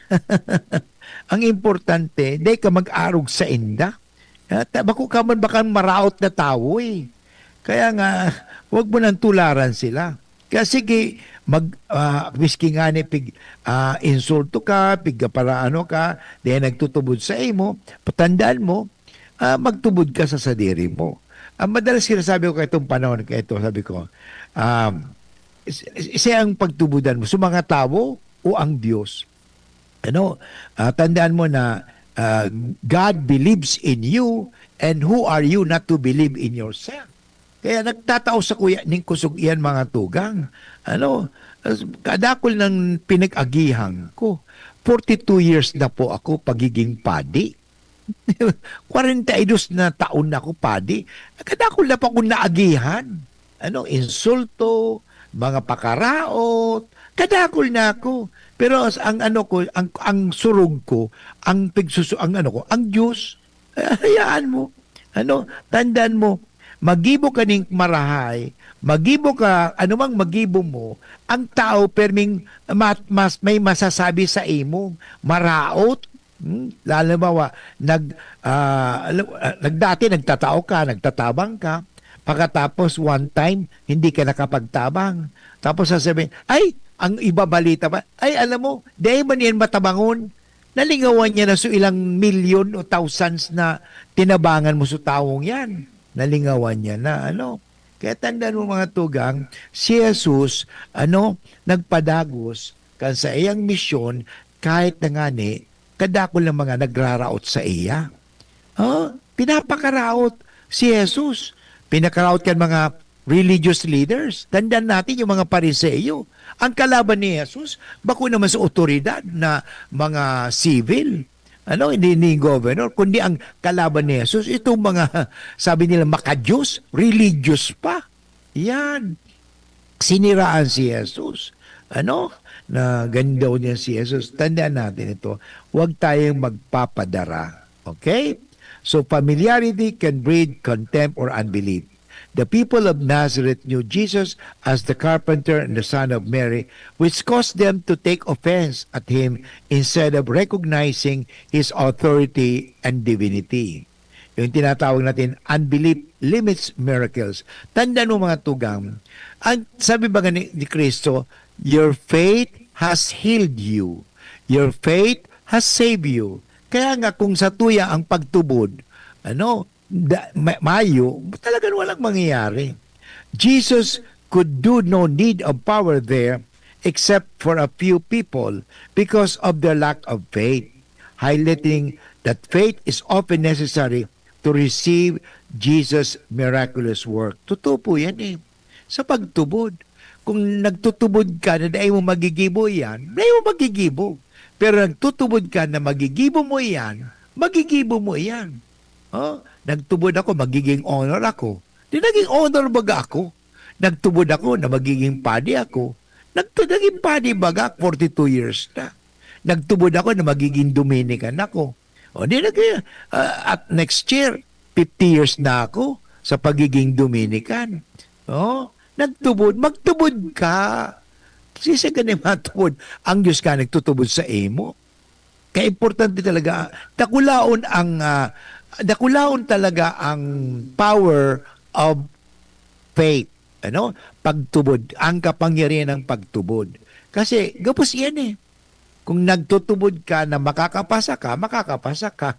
S1: Ang importante, di ka mag-arog sa inda. Bako ka man baka maraot na tao eh. Kaya nga, huwag mo nang tularan sila. Kaya sige, miski nga ni insulto ka, para ka, di nagtutubod sa imo, patandaan mo, magtubod ka sa sadiri mo. Madalas sinasabi ko kay itong panahon, kay ito, sabi ko, siya ang pagtubudan mo, sa mga tao o ang Diyos. Tandaan mo na God believes in you and who are you not to believe in yourself? Kaya nagtatao sa kuya ning kusog iyan mga tugang. Kadakol ng pinag-agihan ko. 42 years na po ako pagiging padi. 42 na taon na ako padi. Kadakol na pa akong naagihan. Insulto, mga pakaraot, kadakol na ako. Pero ang surog ko, ang Diyos, hayaan mo. Tandaan mo, magibo ka ning marahay, magibo ka, anumang magibo mo, ang tao perming may masasabi sa imo, maraot, lalo ba, dati nagtatao ka, nagtatabang ka, pagkatapos one time, hindi ka nakapagtabang. Tapos sasabihin, ay, ang iba balita ba? Ay, alam mo, dahil ba niyan matabangon? Nalingawan niya na ilang milyon o thousands na tinabangan mo sa taong yan. Nalingawan niya na, Kaya tandaan mo mga tugang, si Jesus, nagpadagos kan sa iyang misyon, kahit na nga kadakol ng mga nagraraot sa iya. Pinapakaraot si Jesus. Pinakaraot kan mga religious leaders. Tandaan natin yung mga Pariseo. Ang kalaban ni Jesus, bako naman sa otoridad na mga civil. Hindi ni governor, kundi ang kalaban ni Jesus, itong mga, sabi nila, makadiyos, religious pa. Yan. Siniraan si Jesus. Na gandaw niya si Jesus. Tandaan natin ito, huwag tayong magpapadara. Okay? So familiarity can breed contempt or unbelief. The people of Nazareth knew Jesus as the carpenter and the son of Mary, which caused them to take offense at him instead of recognizing his authority and divinity. Yung tinatawag natin, unbelief limits miracles. Tandaan mo mga tugang, sabi ba ni Kristo, your faith has healed you. Your faith has saved you. Kaya nga kung sa tuya ang pagtubod, mayo, talagang walang mangyayari. Jesus could do no need of power there except for a few people because of their lack of faith, highlighting that faith is often necessary to receive Jesus' miraculous work. Totoo po yan eh. Sa pagtubod. Kung nagtutubod ka na dahil mo magigibo yan, dahil mo magigibo. Pero nagtutubod ka na magigibo mo yan, magigibo mo yan. Nagtubod ako, magiging honor ako. Di naging honor baga ako. Nagtubod ako na magiging padi ako. Naging padi baga, 42 years na. Nagtubod ako na magiging Dominican ako. At next year, 50 years na ako sa pagiging Dominican. Nagtubod, magtubod ka. Kasi sa ganyan matubod, ang Diyos ka nagtutubod sa imo. Kaya importante talaga, dakulaon talaga ang power of faith. Pagtubod, ang kapangyarihan ng pagtubod. Kasi gapos yan eh. Kung nagtutubod ka na makakapasa ka, makakapasa ka.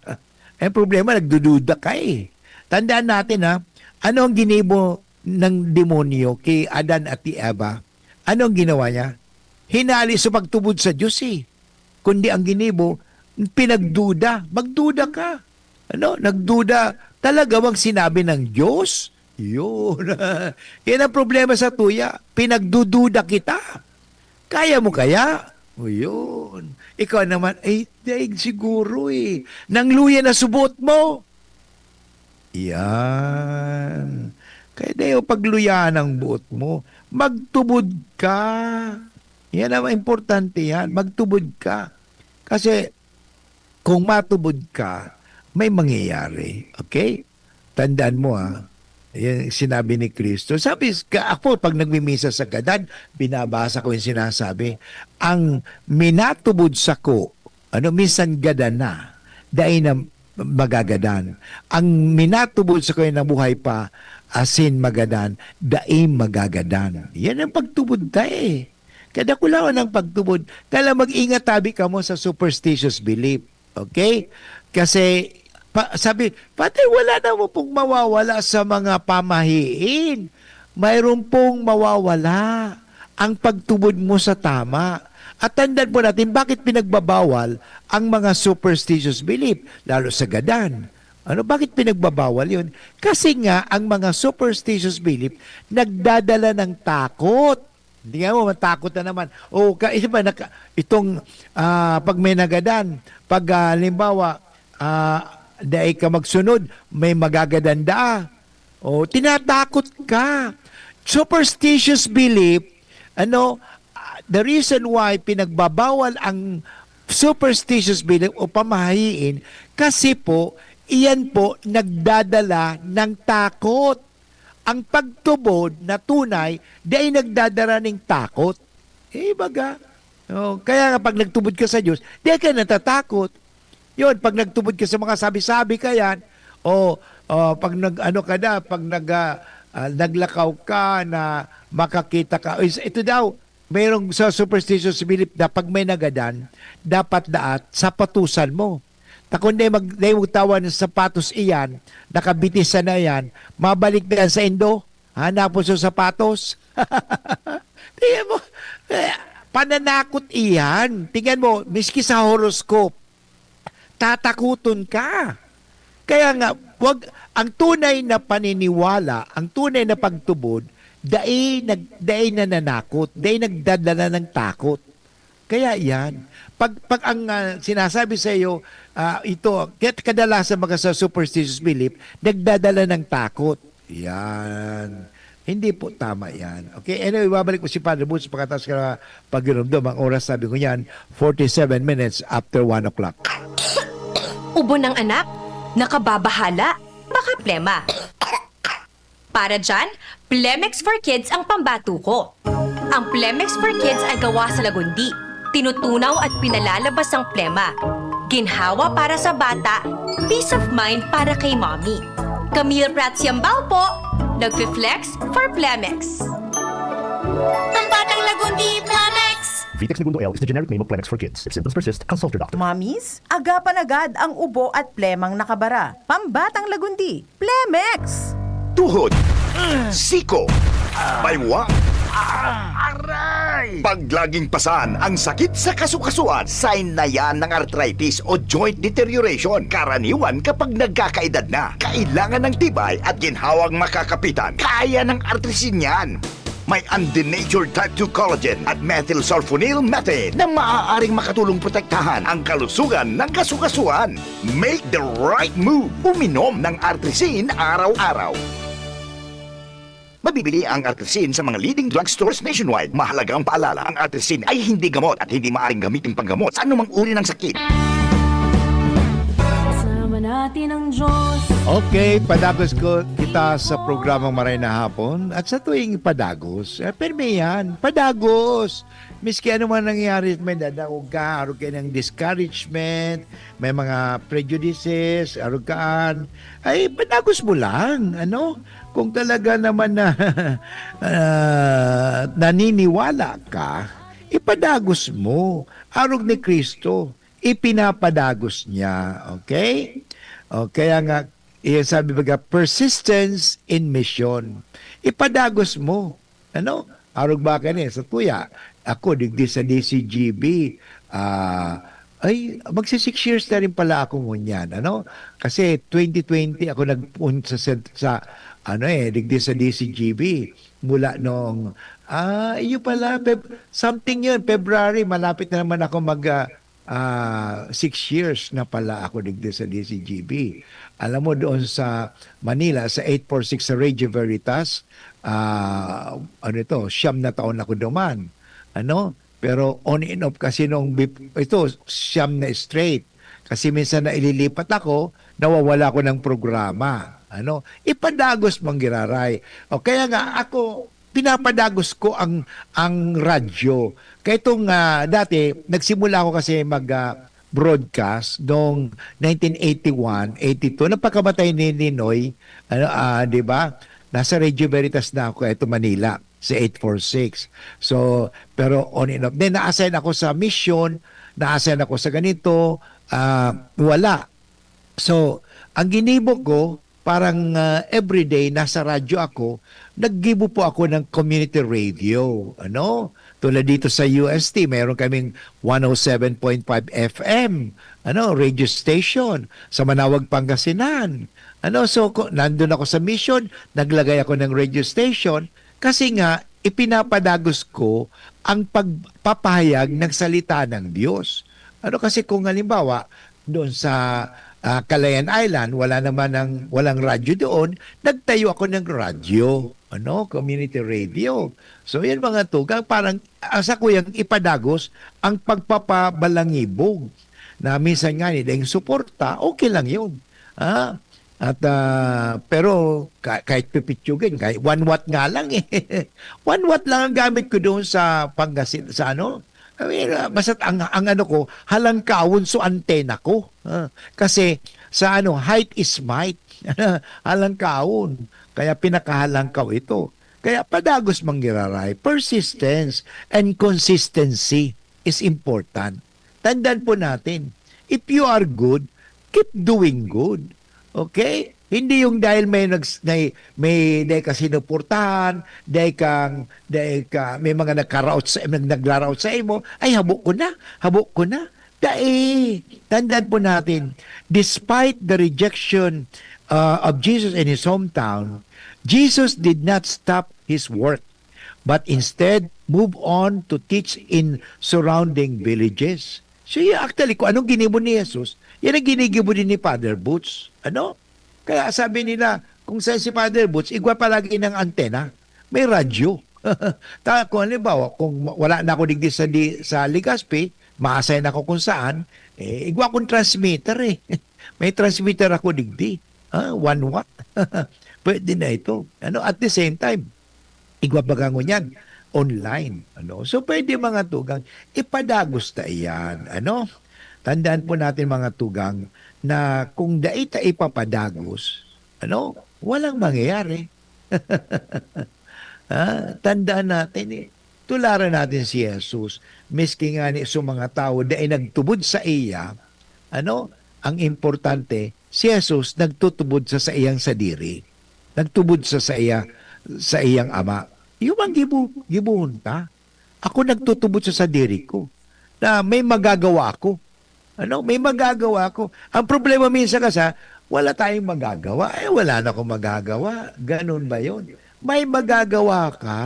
S1: Ang problema, nagdududa ka eh. Tandaan natin ano ang ginibo ng demonyo kay Adan at Eva? Ano ang ginawa niya? Hinali sa pagtubod sa Diyos eh. Kundi ang ginibo, pinagduda. Magduda ka. Nagduda. Talaga bang sinabi ng Diyos? Yun. Yan ang problema sa tuya. Pinagdududa kita. Kaya mo kaya? O yun. Ikaw naman, daig siguro eh. Nang luya na subot mo. Yan. Kaya dayo pagluya ng buot mo, magtubod ka. Yan ang importante yan. Magtubod ka. Kasi kung matubod ka, may mangyayari. Okay? Tandaan mo yan sinabi ni Kristo. Sabi, ako pag nagmimisa sa gadan, binabasa ko yung sinasabi, ang minatubod sa ko, minsan gadan na, dahil na magagadan. Ang minatubod sa ko na buhay pa, asin magadan, dahil magagadan. Yan ang pagtubod tayo. Kada kulawan ng pagtubod, kaya mag-ingat tabi ka mo sa superstitious belief. Okay? Kasi sabi, pati wala na mo pong mawawala sa mga pamahiin. Mayroon pong mawawala ang pagtubod mo sa tama. At tandaan po natin, bakit pinagbabawal ang mga superstitious belief, lalo sa gadan? Bakit pinagbabawal yun? Kasi nga, ang mga superstitious belief, nagdadala ng takot. Hindi nga mo, matakot na naman. Isa ba, pag may nagadan, pag halimbawa, dahil ka magsunod, may magagadanda. Tinatakot ka. Superstitious belief, the reason why pinagbabawal ang superstitious belief o pamahiin, kasi po, iyan po nagdadala ng takot. Ang pagtubod na tunay, dahil nagdadala ng takot. Baga. Kaya nga pag nagtubod ka sa Diyos, dahil ka natatakot. Yun, pag nagtubod ka sa mga sabi-sabi ka yan, pag naglakaw ka na makakita ka, ito daw, mayroong sa superstitious belief na pag may nagadan, dapat sapatusan mo. Takundi magtawa ng sapatos iyan, nakabitisan na yan, mabalik na yan sa indo, hanapon sa sapatos. Tingnan mo, pananakot iyan. Tingnan mo, miski sa horoscope, tatakuton ka. Kaya nga, ang tunay na paniniwala, ang tunay na pagtubod, dahil nananakot, dahil nagdadala ng takot. Kaya yan. Pag ang sinasabi sa iyo, ito, kadalasan mga sa superstitious belief, nagdadala ng takot. Yan. Hindi po tama yan. Okay, anyway, babalik ko si Padre Boots pagkatapos ka pag-inomdom. Ang oras, sabi ko yan, 47 minutes after 1 o'clock.
S14: Ubo ng anak? Nakababahala, baka plema. Para dyan, Plemex for Kids ang pambato ko. Ang Plemex for Kids ay gawa sa lagundi. Tinutunaw at pinalalabas ang plema. Ginhawa para sa bata, peace of mind para kay mommy. Camille Prats Yambao po, nagfi-flex for Plemex. Pambatang lagundi, Plemex!
S15: Vitex Segundo L is the generic name of Plemex for kids. If symptoms persist, consult your doctor.
S7: Mommies, agapan agad ang ubo at plemang nakabara. Pambatang lagundi, Plemex!
S16: Tuhod, siko, baywa, aray! Pag laging pasan ang sakit sa kasukasuan, sign na yan ng arthritis o joint deterioration. Karaniwan kapag nagkakaedad na. Kailangan ng tibay at ginhawang makakapitan. Kaya ng artrisin yan. May undenatured type 2 collagen at methylsulfonyl methane na maaaring makatulong protektahan ang kalusugan ng kasukasuan. Make the right move. Uminom ng artrisin araw-araw. Mabibili ang artrisin sa mga leading drugstores nationwide. Mahalagang paalala, ang artrisin ay hindi gamot at hindi maaaring gamitin panggamot sa anumang uri ng sakit.
S4: Kasama natin ang Diyos.
S1: Okay, padagos ko kita sa programang Maray na Hapon. At sa tuwing padagos, perme yan, padagos. Miski ano man nangyari, may dadaog ka, arog ka ng discouragement, may mga prejudices, arogaan, ay padagos mo lang, ano? Kung talaga naman na naniniwala ka, ipadagos mo. Arog ni Kristo, ipinapadagos niya. Okay? O, kaya nga, sabi baga, persistence in mission. Ipadagos mo. Ano? Arog ba ka sa tuya? Ako, digdi sa DCGB, ay, magsi 6 years na rin pala ako ngunyan. Ano? Kasi 2020 ako nagpunta sa digdi sa DCGB. Mula nung, iyo pala, something yun, February, malapit na naman ako 6 years na pala ako digdi sa DCGB. Alam mo, doon sa Manila, sa 846 sa Radio Veritas, 9 na taon ako duman. Ano? Pero on and off kasi ito, 9 na straight. Kasi minsan na ililipat ako, nawawala ko ng programa. Ano? Ipadagos mang giraray. O kaya nga ako, pinapadagos ko ang radyo. Kaya itong dati, nagsimula ako kasi broadcast noong 1981-82. Napakamatay ni Ninoy, di ba? Nasa Radio Veritas na ako, ito Manila, sa 846. So, pero on and off. Then, na-assign ako sa mission, na-assign ako sa ganito, wala. So, ang ginibo ko, parang everyday, nasa radyo ako, naggibo po ako ng community radio. Ano? Tulad dito sa UST, mayroon kaming 107.5 FM, radio station sa Manawag, Pangasinan. So nandun ako sa mission, naglagay ako ng radio station kasi nga ipinapadagos ko ang pagpapahayag ng salita ng Diyos. Kasi kung halimbawa doon sa Calayan Island, walang radyo doon, nagtayo ako ng radyo, community radio. So yan mga tugang, parang asa ko yung ipadagos ang pagpapabalangibog na minsan nga nila yung suporta, okay lang yun. At pero kahit pipitsugin, kahit 1 watt nga lang 1 watt lang ang gamit ko doon sa Pangasinan, sa basta't ang ko, halangkawon so antena ko. Kasi sa height is might. Halangkawon. Kaya pinakahalangkaw ito. Kaya padagos manggiraray, persistence and consistency is important. Tandaan po natin, if you are good, keep doing good. Okay? Hindi yung dahil may ka sinuportahan, may mga naglaraot sa imo, ay habok ko na. Tandaan po natin, despite the rejection of Jesus in his hometown, Jesus did not stop his work, but instead move on to teach in surrounding villages. So actually, kung anong ginibo ni Jesus, yan ang ginigibo din ni Father Boots. Kaya sabi nila, kung saan si Father Boots, igwa palagi ng antena, may radyo. Kung halimbawa, kung wala na ako digdi sa Legazpi, ma-assign ako kung saan, igwa akong transmitter eh. May transmitter ako digdi. 1 watt. Pwede na ito. At the same time, igwa bagango niyan online. So pwede mga tugang, ipadagos ta iyan. Tandaan po natin mga tugang na kung daita ipapadagos, walang mangyayari. Tandaan natin tularan natin si Jesus, miski nga ni sa mga tao dahil nagtubod sa iya, ang importante, si Jesus nagtutubod sa iyang sadiri. Nagtubod sa iyang ama. Yung ang gibuhon ta. Ako nagtutubod sa sadiri ko na may magagawa ako. May magagawa ako. Ang problema minsan kasi, wala tayong magagawa. Wala na akong magagawa. Ganun ba yun? May magagawa ka.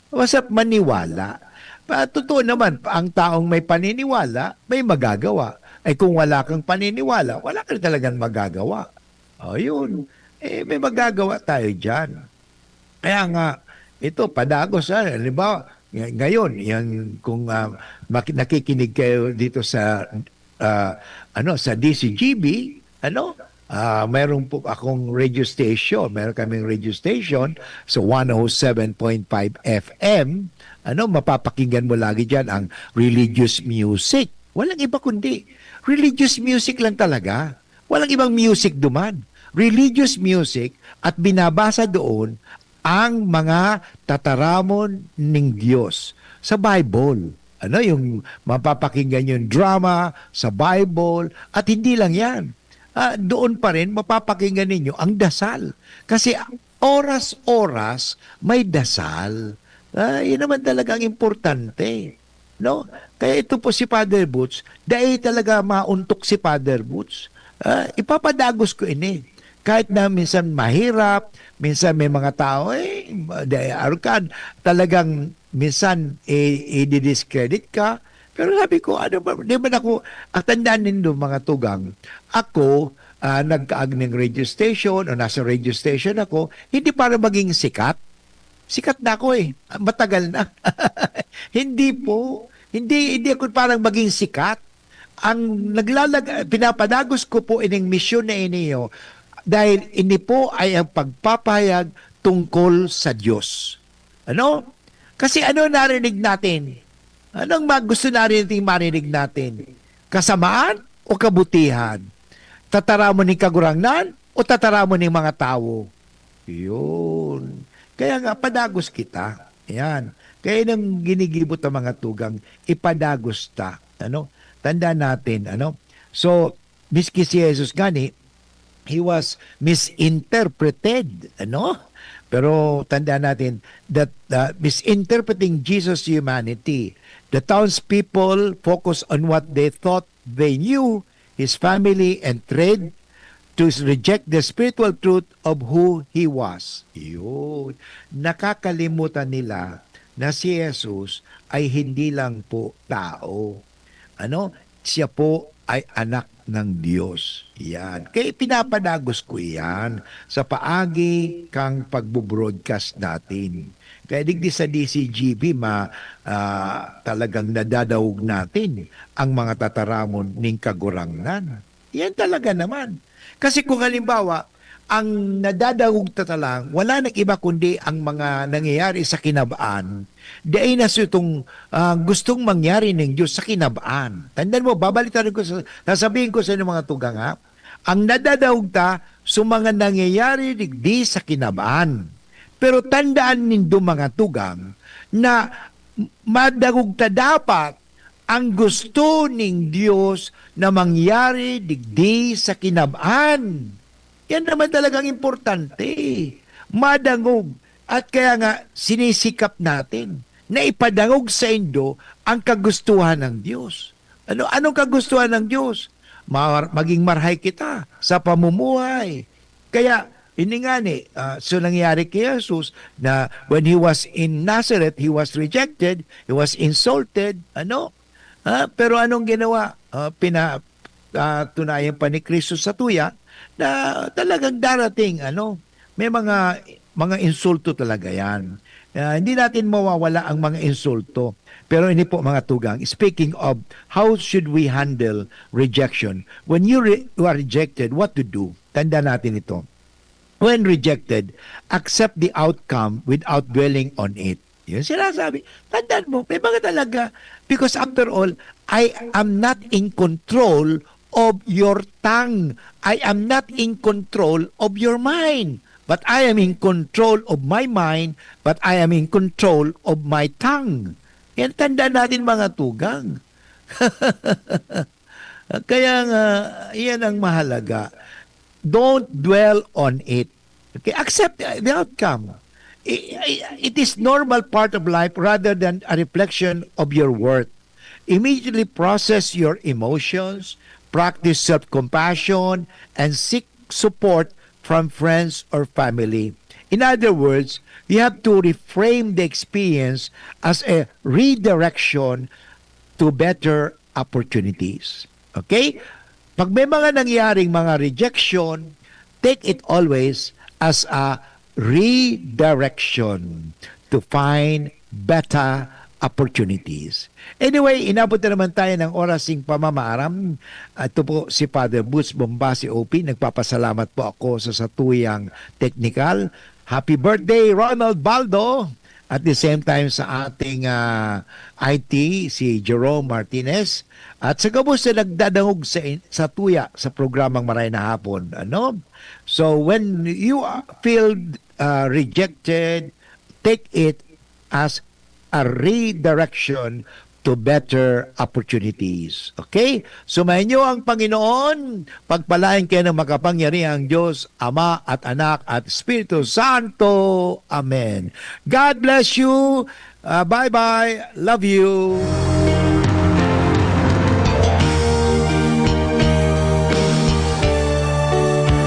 S1: Basta maniwala. Totoo naman, ang taong may paniniwala, may magagawa. Kung wala kang paniniwala, wala ka talagang magagawa. Yun. May magagawa tayo dyan. Kaya nga, ito, padagos. Halimbawa, ngayon, kung nakikinig kayo dito sa sa DCGB, mayroon po akong radio station. Mayroon kaming radio station sa 107.5 FM. Mapapakinggan mo lagi dyan ang religious music. Walang iba kundi religious music lang talaga. Walang ibang music duman. Religious music at binabasa doon ang mga tataramon ng Diyos sa Bible. Yung mapapakinggan yung drama sa Bible at hindi lang yan. Doon pa rin mapapakinggan ninyo ang dasal. Kasi oras-oras may dasal. Yun naman talaga ang importante. Kaya ito po si Father Butch, dahil talaga mauntok si Father Butch, ipapadagos ko ini. Kahit na minsan mahirap, minsan may mga tao, arkan, talagang minsan i-discredit ka. Pero sabi ko, di ba ako, ang tandaan nindo mga tugang, ako, nagkaag ng radio station, o nasa radio station ako, hindi para maging sikat. Sikat na ako matagal na. Hindi po. Hindi ako parang maging sikat. Ang pinapadagos ko po ining misyon na iniyo, dahil ini po ay ang pagpapahayag tungkol sa Diyos. Kasi narinig natin? Anong gusto marinig natin? Kasamaan o kabutihan? Tataramo ni kagurangnan o tataramo ni mga tao? Yun. Kaya nga, padagos kita. Yan. Kaya nang ginigibot ang mga tugang, ipadagos ta. Tandaan natin. So, miski si Jesus gani, he was misinterpreted. Pero tandaan natin that misinterpreting Jesus' humanity, the townspeople focused on what they thought they knew, his family, and tried to reject the spiritual truth of who he was. Yun. Nakakalimutan nila na si Jesus ay hindi lang po tao. Siya po ay anak ng Diyos. Yan. Kaya pinapadagos ko yan sa paagi kang pagbo-broadcast natin. Kaya digdi sa DCGB, talagang nadadawog natin ang mga tataramon ng kagurangnan. Yan talaga naman. Kasi kung halimbawa, ang nadadawog lang, wala nang iba kundi ang mga nangyayari sa kinabaan. Dahil na itong gustong mangyari ng Diyos sa kinabaan. Tandaan mo, babalitan ko, sasabihin ko sa inyo mga tugang ang nadadawog sa mga nangyayari di sa kinabaan. Pero tandaan nindo mga tugang na madagog dapat ang gusto ng Diyos na mangyari digdi sa kinabaan. Yan naman talagang importante. Madangog. At kaya nga, sinisikap natin na ipadangog sa Indo ang kagustuhan ng Diyos. Anong kagustuhan ng Diyos? Maging marhay kita sa pamumuhay. Kaya, ini nga so nangyari kay Jesus na when he was in Nazareth, he was rejected, he was insulted, pero anong ginawa? Tunayan pa ni Kristo sa tuya na talagang darating, may mga insulto talaga yan. Hindi natin mawawala ang mga insulto. Pero hindi po mga tugang. Speaking of how should we handle rejection? When you are rejected, what to do? Tanda natin ito. When rejected, accept the outcome without dwelling on it. Yun sinasabi. Tandaan mo, may mga talaga. Because after all, I am not in control of your tongue. I am not in control of your mind. But I am in control of my mind, but I am in control of my tongue. Yan, tandaan natin mga tugang. Kaya nga, yan ang mahalaga. Don't dwell on it. Okay, accept the outcome. It is normal part of life rather than a reflection of your worth. Immediately process your emotions, practice self-compassion, and seek support from friends or family. In other words, you have to reframe the experience as a redirection to better opportunities. Okay? Pag may mga nangyaring mga rejection, take it always as a redirection to find better opportunities. Anyway, inabot na naman tayo ng orasing pamamaaram. Ito po si Father Boots Bombasi OP. Nagpapasalamat po ako sa satuyang technical. Happy birthday, Ronald Baldo! At the same time sa ating IT, si Jerome Martinez. At sa gabos na nagdadangog sa tuya sa programang Maray na Hapon. Ano? So when you feel rejected, take it as a redirection to better opportunities. Okay? Sumayin niyo ang Panginoon, pagpalain kayo ng makapangyarihang Diyos, Ama at Anak at Espiritu Santo. Amen. God bless you. Bye-bye. Love you.